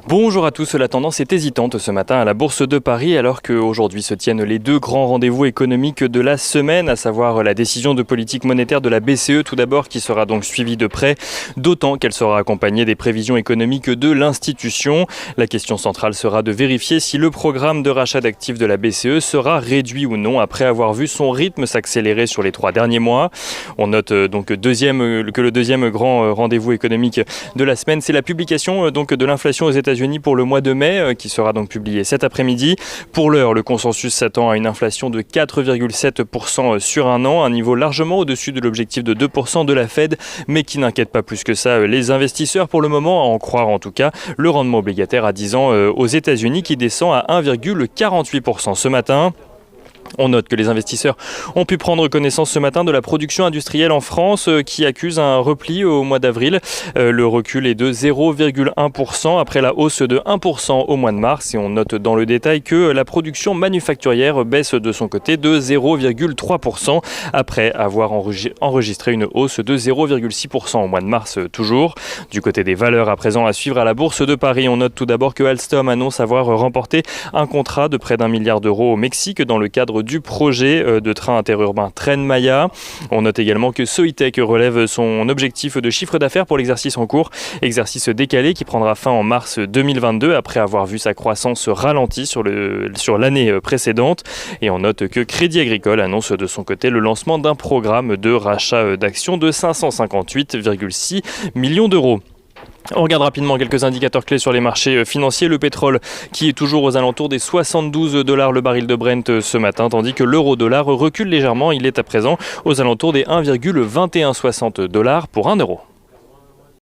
Bonjour à tous, la tendance est hésitante ce matin à la Bourse de Paris alors qu'aujourd'hui se tiennent les deux grands rendez-vous économiques de la semaine, à savoir la décision de politique monétaire de la BCE tout d'abord qui sera donc suivie de près, d'autant qu'elle sera accompagnée des prévisions économiques de l'institution. La question centrale sera de vérifier si le programme de rachat d'actifs de la BCE sera réduit ou non après avoir vu son rythme s'accélérer sur les 3 derniers mois. On note donc que le deuxième grand rendez-vous économique de la semaine, c'est la publication de l'inflation aux États-Unis pour le mois de mai, qui sera donc publié cet après-midi. Pour l'heure, le consensus s'attend à une inflation de 4,7% sur un an, un niveau largement au-dessus de l'objectif de 2% de la Fed, mais qui n'inquiète pas plus que ça les investisseurs pour le moment, à en croire en tout cas le rendement obligataire à 10 ans aux États-Unis qui descend à 1,48% ce matin. On note que les investisseurs ont pu prendre connaissance ce matin de la production industrielle en France qui accuse un repli au mois d'avril. Le recul est de 0,1% après la hausse de 1% au mois de mars. Et on note dans le détail que la production manufacturière baisse de son côté de 0,3% après avoir enregistré une hausse de 0,6% au mois de mars toujours. Du côté des valeurs à présent à suivre à la Bourse de Paris, on note tout d'abord que Alstom annonce avoir remporté un contrat de près d'1 milliard d'euros au Mexique dans le cadre du projet de train interurbain Tren Maya. On note également que Soitec relève son objectif de chiffre d'affaires pour l'exercice en cours, exercice décalé qui prendra fin en mars 2022 après avoir vu sa croissance ralentie sur l'année précédente. Et on note que Crédit Agricole annonce de son côté le lancement d'un programme de rachat d'actions de 558,6 millions d'euros. On regarde rapidement quelques indicateurs clés sur les marchés financiers. Le pétrole qui est toujours aux alentours des $72 le baril de Brent ce matin, tandis que l'euro-dollar recule légèrement. Il est à présent aux alentours des 1,2160 $ pour 1 euro.